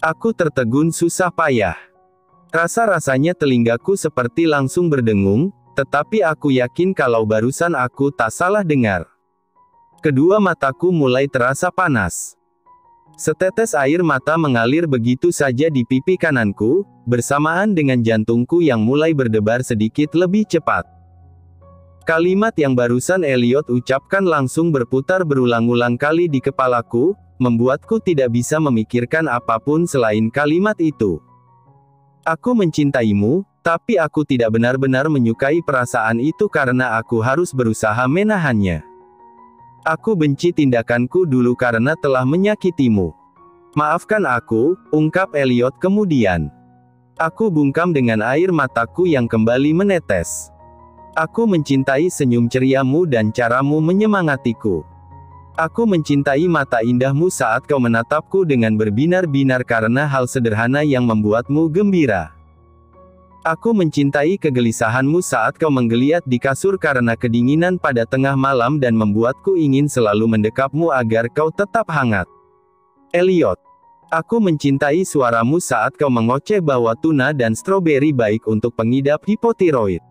Aku tertegun susah payah. Rasa-rasanya telingaku seperti langsung berdengung, tetapi aku yakin kalau barusan aku tak salah dengar. Kedua mataku mulai terasa panas. Setetes air mata mengalir begitu saja di pipi kananku, bersamaan dengan jantungku yang mulai berdebar sedikit lebih cepat. Kalimat yang barusan Elliot ucapkan langsung berputar berulang-ulang kali di kepalaku, membuatku tidak bisa memikirkan apapun selain kalimat itu. Aku mencintaimu, tapi aku tidak benar-benar menyukai perasaan itu karena aku harus berusaha menahannya. Aku benci tindakanku dulu karena telah menyakitimu. Maafkan aku, ungkap Elliot kemudian. Aku bungkam dengan air mataku yang kembali menetes. Aku mencintai senyum ceriamu dan caramu menyemangatiku. Aku mencintai mata indahmu saat kau menatapku dengan berbinar-binar karena hal sederhana yang membuatmu gembira. Aku mencintai kegelisahanmu saat kau menggeliat di kasur karena kedinginan pada tengah malam dan membuatku ingin selalu mendekapmu agar kau tetap hangat. Elliot. Aku mencintai suaramu saat kau mengoceh bahwa tuna dan stroberi baik untuk pengidap hipotiroid.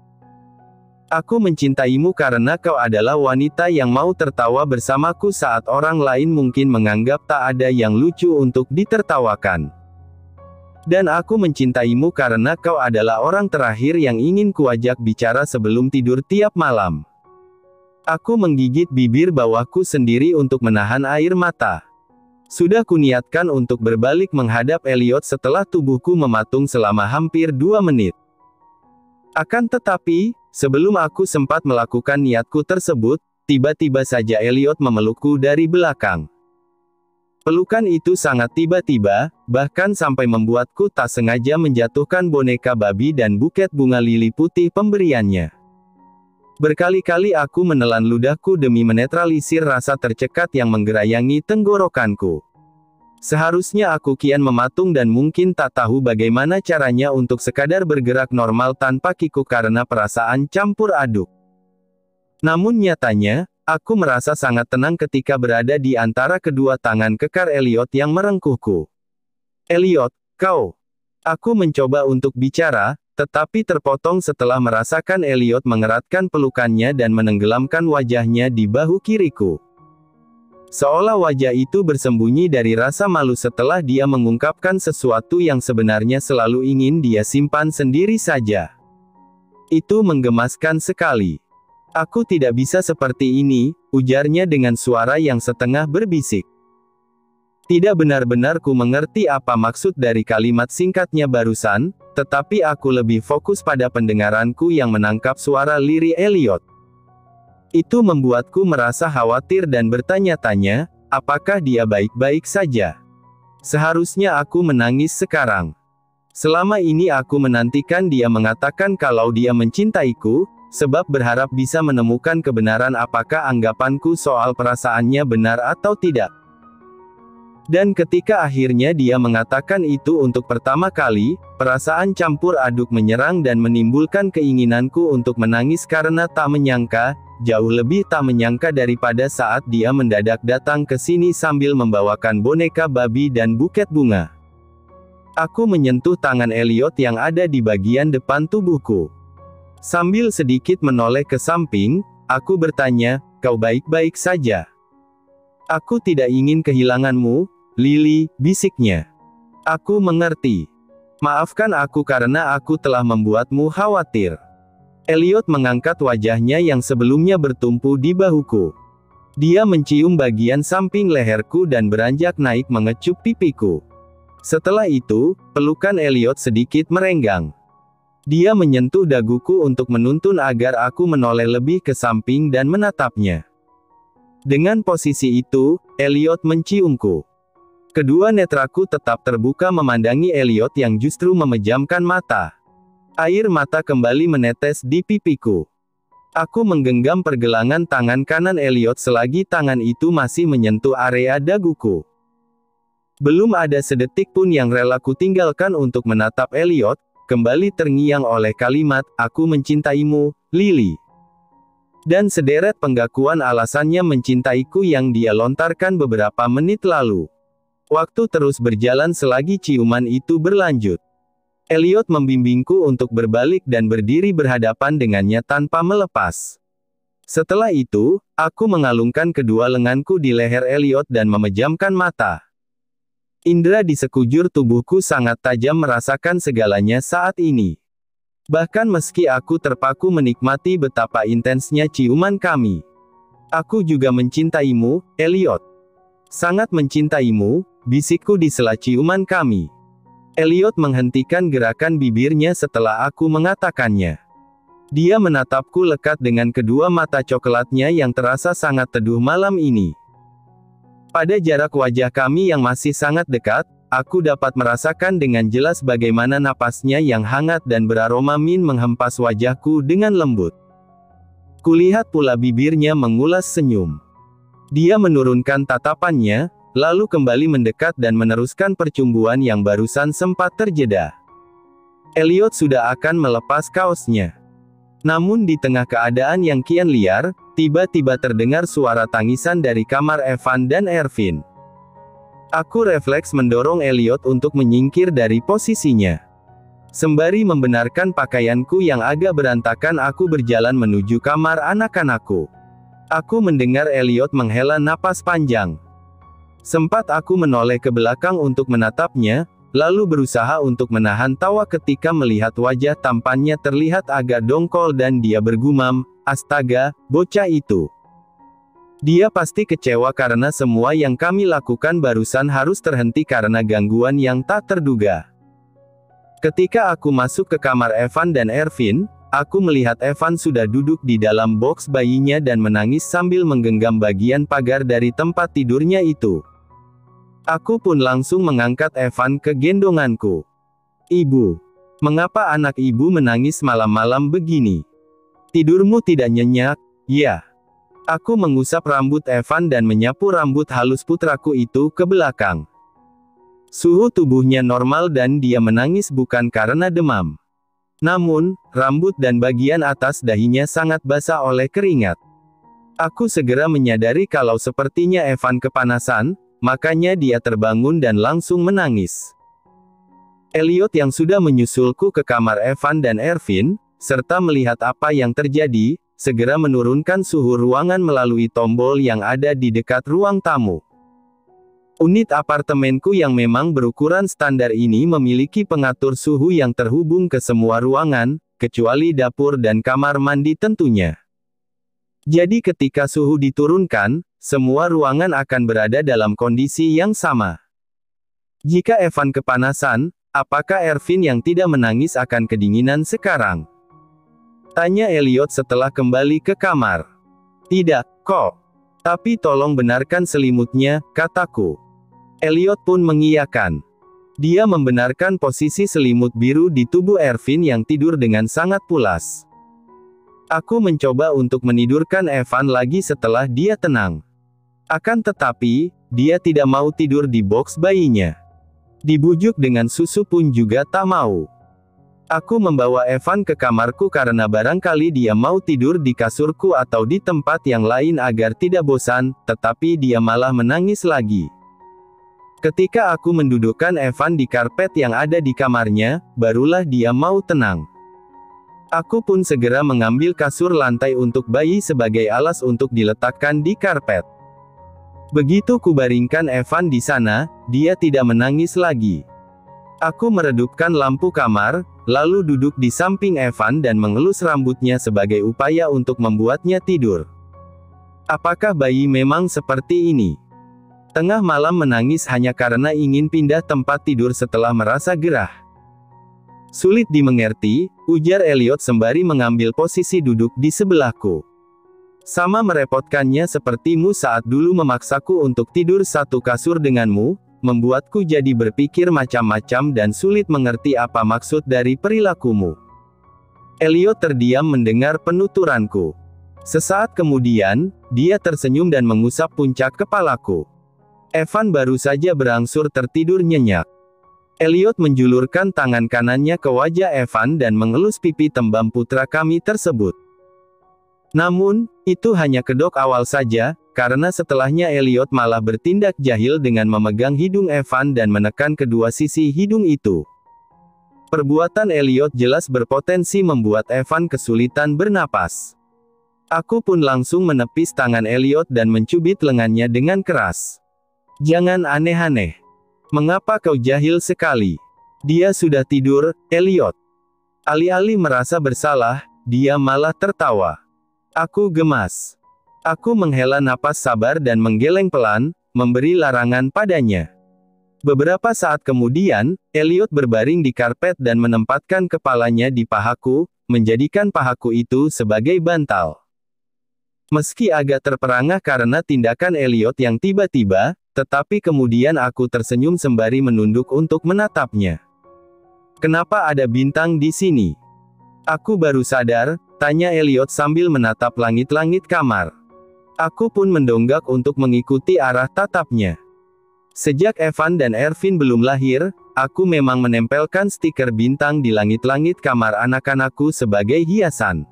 Aku mencintaimu karena kau adalah wanita yang mau tertawa bersamaku saat orang lain mungkin menganggap tak ada yang lucu untuk ditertawakan. Dan aku mencintaimu karena kau adalah orang terakhir yang ingin kuajak bicara sebelum tidur tiap malam. Aku menggigit bibir bawahku sendiri untuk menahan air mata. Sudah kuniatkan untuk berbalik menghadap Elliot setelah tubuhku mematung selama hampir 2 menit. Akan tetapi, sebelum aku sempat melakukan niatku tersebut, tiba-tiba saja Elliot memelukku dari belakang. Pelukan itu sangat tiba-tiba, bahkan sampai membuatku tak sengaja menjatuhkan boneka babi dan buket bunga lili putih pemberiannya. Berkali-kali aku menelan ludahku demi menetralisir rasa tercekat yang menggerayangi tenggorokanku. Seharusnya aku kian mematung dan mungkin tak tahu bagaimana caranya untuk sekadar bergerak normal tanpa kikuk karena perasaan campur aduk. Namun nyatanya, aku merasa sangat tenang ketika berada di antara kedua tangan kekar Elliot yang merengkuhku. Elliot, kau. Aku mencoba untuk bicara, tetapi terpotong setelah merasakan Elliot mengeratkan pelukannya dan menenggelamkan wajahnya di bahu kiriku. Seolah wajah itu bersembunyi dari rasa malu setelah dia mengungkapkan sesuatu yang sebenarnya selalu ingin dia simpan sendiri saja. Itu menggemaskan sekali. Aku tidak bisa seperti ini, ujarnya dengan suara yang setengah berbisik. Tidak benar-benar ku mengerti apa maksud dari kalimat singkatnya barusan, tetapi aku lebih fokus pada pendengaranku yang menangkap suara lirih Elliot. Itu membuatku merasa khawatir dan bertanya-tanya, apakah dia baik-baik saja? Seharusnya aku menangis sekarang. Selama ini aku menantikan dia mengatakan kalau dia mencintaiku, sebab berharap bisa menemukan kebenaran apakah anggapanku soal perasaannya benar atau tidak. Dan ketika akhirnya dia mengatakan itu untuk pertama kali, perasaan campur aduk menyerang dan menimbulkan keinginanku untuk menangis karena tak menyangka, jauh lebih tak menyangka daripada saat dia mendadak datang ke sini sambil membawakan boneka babi dan buket bunga. Aku menyentuh tangan Elliot yang ada di bagian depan tubuhku. Sambil sedikit menoleh ke samping, aku bertanya, kau baik-baik saja? Aku tidak ingin kehilanganmu, Lily, bisiknya. Aku mengerti. Maafkan aku karena aku telah membuatmu khawatir. Elliot mengangkat wajahnya yang sebelumnya bertumpu di bahuku. Dia mencium bagian samping leherku dan beranjak naik mengecup pipiku. Setelah itu, pelukan Elliot sedikit merenggang. Dia menyentuh daguku untuk menuntun agar aku menoleh lebih ke samping dan menatapnya. Dengan posisi itu, Elliot menciumku. Kedua netraku tetap terbuka memandangi Elliot yang justru memejamkan mata. Air mata kembali menetes di pipiku. Aku menggenggam pergelangan tangan kanan Elliot selagi tangan itu masih menyentuh area daguku. Belum ada sedetik pun yang rela kutinggalkan untuk menatap Elliot, kembali terngiang oleh kalimat, aku mencintaimu, Lily. Dan sederet penggakuan alasannya mencintaiku yang dia lontarkan beberapa menit lalu. Waktu terus berjalan selagi ciuman itu berlanjut. Elliot membimbingku untuk berbalik dan berdiri berhadapan dengannya tanpa melepas. Setelah itu, aku mengalungkan kedua lenganku di leher Elliot dan memejamkan mata. Indera di sekujur tubuhku sangat tajam merasakan segalanya saat ini. Bahkan meski aku terpaku menikmati betapa intensnya ciuman kami. Aku juga mencintaimu, Elliot. Sangat mencintaimu, bisikku di sela ciuman kami. Elliot menghentikan gerakan bibirnya setelah aku mengatakannya. Dia menatapku lekat dengan kedua mata coklatnya yang terasa sangat teduh malam ini. Pada jarak wajah kami yang masih sangat dekat, aku dapat merasakan dengan jelas bagaimana napasnya yang hangat dan beraroma mint menghempas wajahku dengan lembut. Kulihat pula bibirnya mengulas senyum. Dia menurunkan tatapannya, lalu kembali mendekat dan meneruskan percumbuan yang barusan sempat terjeda. Elliot sudah akan melepas kaosnya. Namun di tengah keadaan yang kian liar, tiba-tiba terdengar suara tangisan dari kamar Evan dan Ervin. Aku refleks mendorong Elliot untuk menyingkir dari posisinya. Sembari membenarkan pakaianku yang agak berantakan, aku berjalan menuju kamar anak-anakku. Aku mendengar Elliot menghela napas panjang. Sempat aku menoleh ke belakang untuk menatapnya, lalu berusaha untuk menahan tawa ketika melihat wajah tampannya terlihat agak dongkol dan dia bergumam, "Astaga, bocah itu. Dia pasti kecewa karena semua yang kami lakukan barusan harus terhenti karena gangguan yang tak terduga." Ketika aku masuk ke kamar Evan dan Ervin, aku melihat Evan sudah duduk di dalam boks bayinya dan menangis sambil menggenggam bagian pagar dari tempat tidurnya itu. Aku pun langsung mengangkat Evan ke gendonganku. "Ibu, mengapa anak ibu menangis malam-malam begini? Tidurmu tidak nyenyak, ya?" Aku mengusap rambut Evan dan menyapu rambut halus putraku itu ke belakang. Suhu tubuhnya normal dan dia menangis bukan karena demam. Namun, rambut dan bagian atas dahinya sangat basah oleh keringat. Aku segera menyadari kalau sepertinya Evan kepanasan, makanya dia terbangun dan langsung menangis. Elliot yang sudah menyusulku ke kamar Evan dan Ervin, serta melihat apa yang terjadi, segera menurunkan suhu ruangan melalui tombol yang ada di dekat ruang tamu. Unit apartemenku yang memang berukuran standar ini memiliki pengatur suhu yang terhubung ke semua ruangan, kecuali dapur dan kamar mandi tentunya. Jadi ketika suhu diturunkan, semua ruangan akan berada dalam kondisi yang sama. Jika Evan kepanasan, apakah Ervin yang tidak menangis akan kedinginan sekarang? Tanya Elliot setelah kembali ke kamar. "Tidak, kok. Tapi tolong benarkan selimutnya," kataku. Elliot pun mengiyakan. Dia membenarkan posisi selimut biru di tubuh Ervin yang tidur dengan sangat pulas. Aku mencoba untuk menidurkan Evan lagi setelah dia tenang. Akan tetapi, dia tidak mau tidur di boks bayinya. Dibujuk dengan susu pun juga tak mau. Aku membawa Evan ke kamarku karena barangkali dia mau tidur di kasurku atau di tempat yang lain agar tidak bosan, tetapi dia malah menangis lagi. Ketika aku mendudukkan Evan di karpet yang ada di kamarnya, barulah dia mau tenang. Aku pun segera mengambil kasur lantai untuk bayi sebagai alas untuk diletakkan di karpet. Begitu kubaringkan Evan di sana, dia tidak menangis lagi. Aku meredupkan lampu kamar, lalu duduk di samping Evan dan mengelus rambutnya sebagai upaya untuk membuatnya tidur. Apakah bayi memang seperti ini? Tengah malam menangis hanya karena ingin pindah tempat tidur setelah merasa gerah. Sulit dimengerti, ujar Elliot sembari mengambil posisi duduk di sebelahku. Sama merepotkannya sepertimu saat dulu memaksaku untuk tidur satu kasur denganmu, membuatku jadi berpikir macam-macam dan sulit mengerti apa maksud dari perilakumu. Elliot terdiam mendengar penuturanku. Sesaat kemudian, dia tersenyum dan mengusap puncak kepalaku. Evan baru saja berangsur tertidur nyenyak. Elliot menjulurkan tangan kanannya ke wajah Evan dan mengelus pipi tembam putra kami tersebut. Namun, itu hanya kedok awal saja, karena setelahnya Elliot malah bertindak jahil dengan memegang hidung Evan dan menekan kedua sisi hidung itu. Perbuatan Elliot jelas berpotensi membuat Evan kesulitan bernapas. Aku pun langsung menepis tangan Elliot dan mencubit lengannya dengan keras. "Jangan aneh-aneh. Mengapa kau jahil sekali? Dia sudah tidur, Elliot." Alih-alih merasa bersalah, dia malah tertawa. Aku gemas. Aku menghela napas sabar dan menggeleng pelan, memberi larangan padanya. Beberapa saat kemudian, Elliot berbaring di karpet dan menempatkan kepalanya di pahaku, menjadikan pahaku itu sebagai bantal. Meski agak terperangah karena tindakan Elliot yang tiba-tiba, tetapi kemudian aku tersenyum sembari menunduk untuk menatapnya. "Kenapa ada bintang di sini?" "Aku baru sadar," tanya Elliot sambil menatap langit-langit kamar. Aku pun mendonggak untuk mengikuti arah tatapnya. Sejak Evan dan Ervin belum lahir, aku memang menempelkan stiker bintang di langit-langit kamar anak-anakku sebagai hiasan.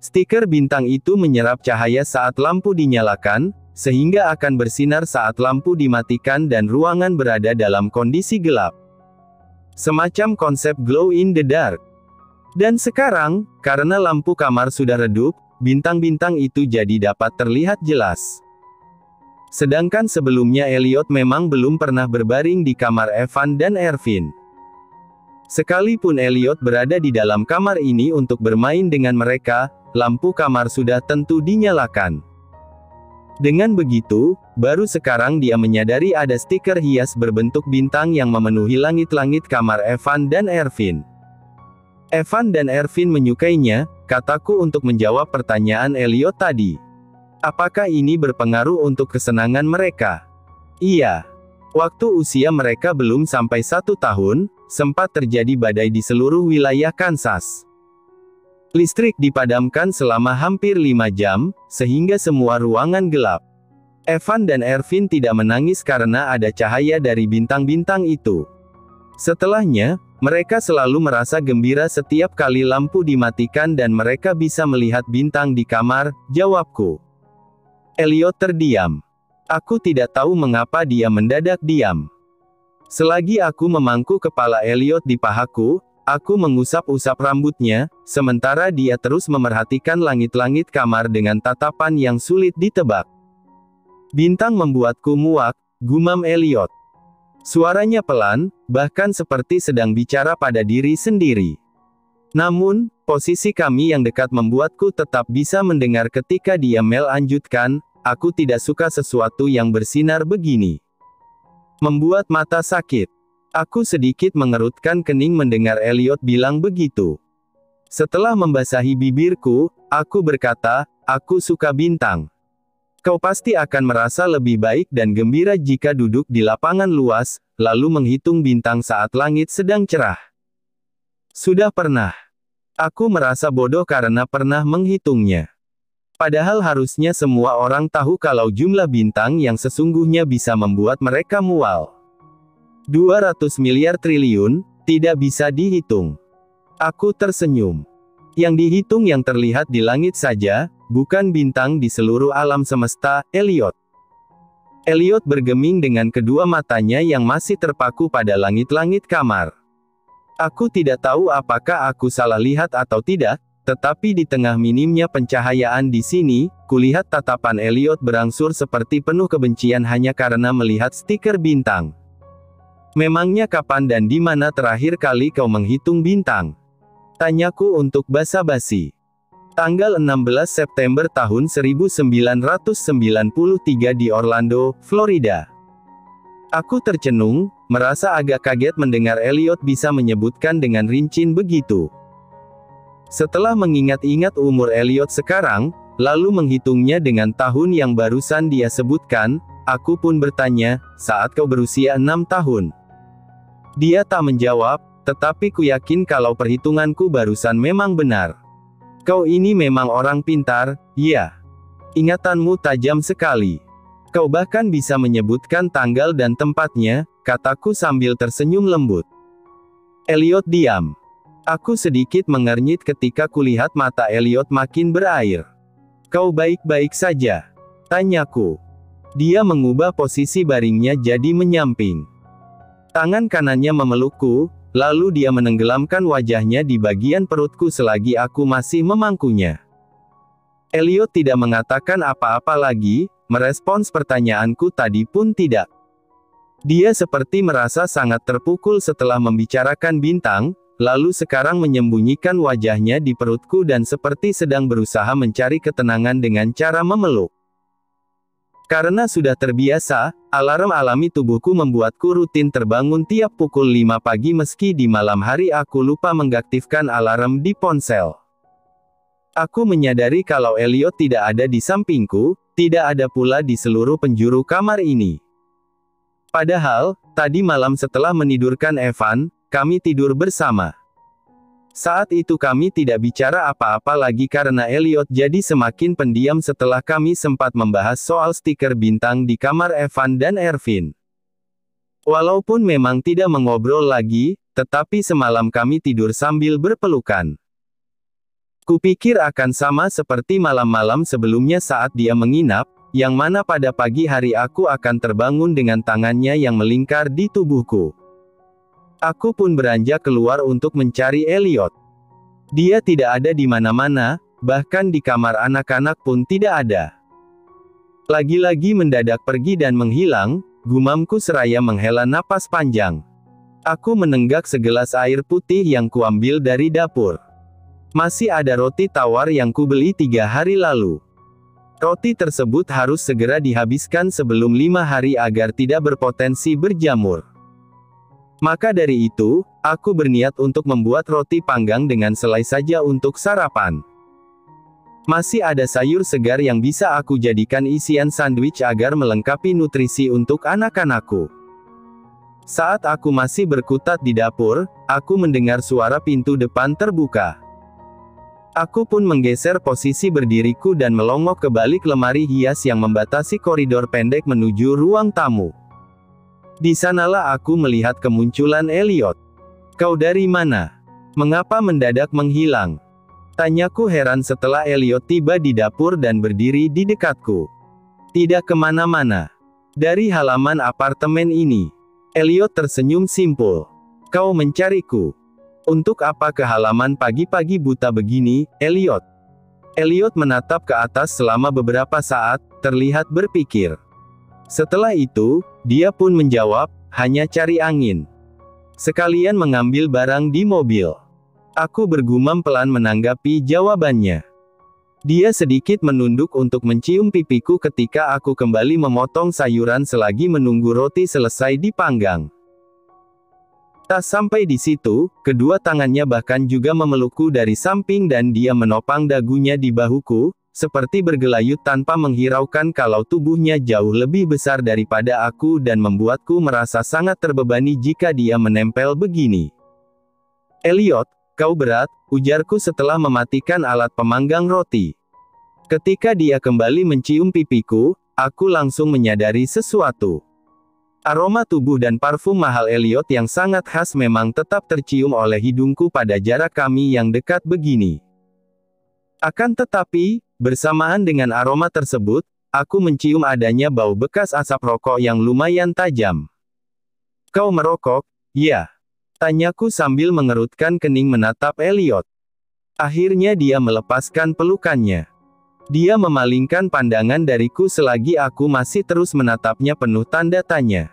Stiker bintang itu menyerap cahaya saat lampu dinyalakan, sehingga akan bersinar saat lampu dimatikan dan ruangan berada dalam kondisi gelap. Semacam konsep glow in the dark. Dan sekarang, karena lampu kamar sudah redup, bintang-bintang itu jadi dapat terlihat jelas. Sedangkan sebelumnya Elliot memang belum pernah berbaring di kamar Evan dan Ervin. Sekalipun Elliot berada di dalam kamar ini untuk bermain dengan mereka, lampu kamar sudah tentu dinyalakan. Dengan begitu, baru sekarang dia menyadari ada stiker hias berbentuk bintang yang memenuhi langit-langit kamar Evan dan Ervin. Evan dan Ervin menyukainya, kataku untuk menjawab pertanyaan Elliot tadi. Apakah ini berpengaruh untuk kesenangan mereka? Iya. Waktu usia mereka belum sampai 1 tahun, sempat terjadi badai di seluruh wilayah Kansas. Listrik dipadamkan selama hampir 5 jam, sehingga semua ruangan gelap. Evan dan Ervin tidak menangis karena ada cahaya dari bintang-bintang itu. Setelahnya, mereka selalu merasa gembira setiap kali lampu dimatikan dan mereka bisa melihat bintang di kamar, jawabku. Elliot terdiam. Aku tidak tahu mengapa dia mendadak diam. Selagi aku memangku kepala Elliot di pahaku, aku mengusap-usap rambutnya, sementara dia terus memerhatikan langit-langit kamar dengan tatapan yang sulit ditebak. "Bintang membuatku muak," gumam Elliot. Suaranya pelan, bahkan seperti sedang bicara pada diri sendiri. Namun, posisi kami yang dekat membuatku tetap bisa mendengar ketika dia melanjutkan, "Aku tidak suka sesuatu yang bersinar begini. Membuat mata sakit." Aku sedikit mengerutkan kening mendengar Elliot bilang begitu. Setelah membasahi bibirku, aku berkata, "Aku suka bintang. Kau pasti akan merasa lebih baik dan gembira jika duduk di lapangan luas, lalu menghitung bintang saat langit sedang cerah." Sudah pernah. Aku merasa bodoh karena pernah menghitungnya. Padahal harusnya semua orang tahu kalau jumlah bintang yang sesungguhnya bisa membuat mereka mual. 200 miliar triliun, tidak bisa dihitung. Aku tersenyum. Yang dihitung yang terlihat di langit saja, bukan bintang di seluruh alam semesta, Elliot. Elliot bergeming dengan kedua matanya yang masih terpaku pada langit-langit kamar. Aku tidak tahu apakah aku salah lihat atau tidak, tetapi di tengah minimnya pencahayaan di sini, kulihat tatapan Elliot berangsur seperti penuh kebencian hanya karena melihat stiker bintang. "Memangnya kapan dan di mana terakhir kali kau menghitung bintang?" tanyaku untuk basa-basi. Tanggal 16 September tahun 1993 di Orlando, Florida. Aku tercenung, merasa agak kaget mendengar Elliot bisa menyebutkan dengan rinci begitu. Setelah mengingat-ingat umur Elliot sekarang, lalu menghitungnya dengan tahun yang barusan dia sebutkan, aku pun bertanya, "Saat kau berusia 6 tahun?" Dia tak menjawab, tetapi ku yakin kalau perhitunganku barusan memang benar. "Kau ini memang orang pintar, ya. Ingatanmu tajam sekali. Kau bahkan bisa menyebutkan tanggal dan tempatnya," kataku sambil tersenyum lembut. Elliot diam. Aku sedikit mengernyit ketika kulihat mata Elliot makin berair. "Kau baik-baik saja?" Tanyaku. Dia mengubah posisi baringnya jadi menyamping. Tangan kanannya memelukku, lalu dia menenggelamkan wajahnya di bagian perutku selagi aku masih memangkunya. Elliot tidak mengatakan apa-apa lagi, merespons pertanyaanku tadi pun tidak. Dia seperti merasa sangat terpukul setelah membicarakan bintang, lalu sekarang menyembunyikan wajahnya di perutku dan seperti sedang berusaha mencari ketenangan dengan cara memeluk. Karena sudah terbiasa, alarm alami tubuhku membuatku rutin terbangun tiap pukul 5 pagi meski di malam hari aku lupa mengaktifkan alarm di ponsel. Aku menyadari kalau Elliot tidak ada di sampingku, tidak ada pula di seluruh penjuru kamar ini. Padahal, tadi malam setelah menidurkan Evan, kami tidur bersama. Saat itu kami tidak bicara apa-apa lagi karena Elliot jadi semakin pendiam setelah kami sempat membahas soal stiker bintang di kamar Evan dan Ervin. Walaupun memang tidak mengobrol lagi, tetapi semalam kami tidur sambil berpelukan. Kupikir akan sama seperti malam-malam sebelumnya saat dia menginap, yang mana pada pagi hari aku akan terbangun dengan tangannya yang melingkar di tubuhku. Aku pun beranjak keluar untuk mencari Elliot. Dia tidak ada di mana-mana, bahkan di kamar anak-anak pun tidak ada. Lagi-lagi mendadak pergi dan menghilang, gumamku seraya menghela napas panjang. Aku menenggak segelas air putih yang kuambil dari dapur. Masih ada roti tawar yang kubeli 3 hari lalu. Roti tersebut harus segera dihabiskan sebelum 5 hari agar tidak berpotensi berjamur. Maka dari itu, aku berniat untuk membuat roti panggang dengan selai saja untuk sarapan. Masih ada sayur segar yang bisa aku jadikan isian sandwich agar melengkapi nutrisi untuk anak-anakku. Saat aku masih berkutat di dapur, aku mendengar suara pintu depan terbuka. Aku pun menggeser posisi berdiriku dan melongok ke balik lemari hias yang membatasi koridor pendek menuju ruang tamu. Di sanalah aku melihat kemunculan Elliot. "Kau dari mana? Mengapa mendadak menghilang?" Tanyaku heran setelah Elliot tiba di dapur dan berdiri di dekatku. "Tidak kemana-mana. Dari halaman apartemen ini." Elliot tersenyum simpul. "Kau mencariku. Untuk apa ke halaman pagi-pagi buta begini, Elliot?" Elliot menatap ke atas selama beberapa saat, terlihat berpikir. Setelah itu, dia pun menjawab, "Hanya cari angin. Sekalian mengambil barang di mobil." Aku bergumam pelan menanggapi jawabannya. Dia sedikit menunduk untuk mencium pipiku ketika aku kembali memotong sayuran selagi menunggu roti selesai dipanggang. Tak sampai di situ, kedua tangannya bahkan juga memelukku dari samping dan dia menopang dagunya di bahuku, seperti bergelayut tanpa menghiraukan kalau tubuhnya jauh lebih besar daripada aku dan membuatku merasa sangat terbebani jika dia menempel begini. "Elliot, kau berat," ujarku setelah mematikan alat pemanggang roti. Ketika dia kembali mencium pipiku, aku langsung menyadari sesuatu. Aroma tubuh dan parfum mahal Elliot yang sangat khas memang tetap tercium oleh hidungku pada jarak kami yang dekat begini. Akan tetapi, bersamaan dengan aroma tersebut, aku mencium adanya bau bekas asap rokok yang lumayan tajam. "Kau merokok?" "Ya," tanyaku sambil mengerutkan kening menatap Elliot. Akhirnya dia melepaskan pelukannya. Dia memalingkan pandangan dariku selagi aku masih terus menatapnya penuh tanda tanya.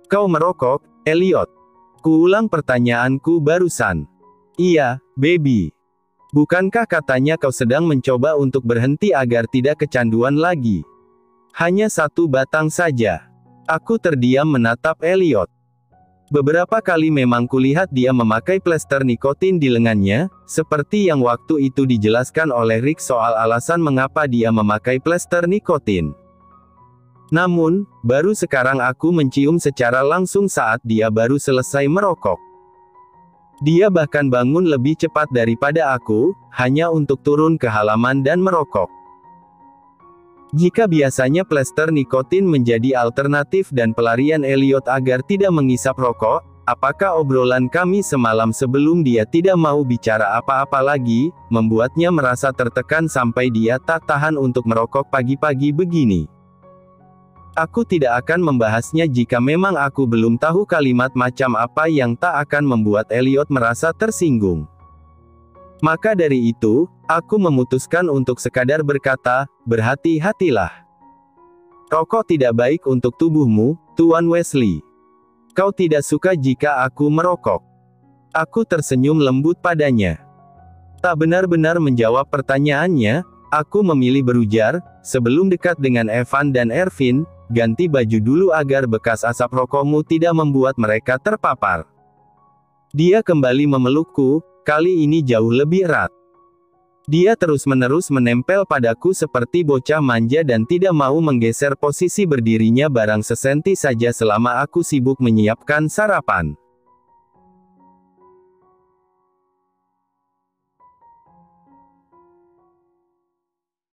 "Kau merokok, Elliot?" Kuulang pertanyaanku barusan. "Iya, baby. Bukankah katanya kau sedang mencoba untuk berhenti agar tidak kecanduan lagi?" "Hanya 1 batang saja." Aku terdiam menatap Elliot. Beberapa kali memang kulihat dia memakai plester nikotin di lengannya, seperti yang waktu itu dijelaskan oleh Rick soal alasan mengapa dia memakai plester nikotin. Namun, baru sekarang aku mencium secara langsung saat dia baru selesai merokok. Dia bahkan bangun lebih cepat daripada aku, hanya untuk turun ke halaman dan merokok. Jika biasanya plester nikotin menjadi alternatif dan pelarian Elliot agar tidak mengisap rokok, apakah obrolan kami semalam sebelum dia tidak mau bicara apa-apa lagi, membuatnya merasa tertekan sampai dia tak tahan untuk merokok pagi-pagi begini. Aku tidak akan membahasnya jika memang aku belum tahu kalimat macam apa yang tak akan membuat Elliot merasa tersinggung. Maka dari itu, aku memutuskan untuk sekadar berkata, berhati-hatilah. Rokok tidak baik untuk tubuhmu, Tuan Wesley. Kau tidak suka jika aku merokok. Aku tersenyum lembut padanya. Tak benar-benar menjawab pertanyaannya, aku memilih berujar, sebelum dekat dengan Evan dan Ervin, ganti baju dulu agar bekas asap rokokmu tidak membuat mereka terpapar. Dia kembali memelukku, kali ini jauh lebih erat. Dia terus-menerus menempel padaku seperti bocah manja dan tidak mau menggeser posisi berdirinya barang sesenti saja selama aku sibuk menyiapkan sarapan.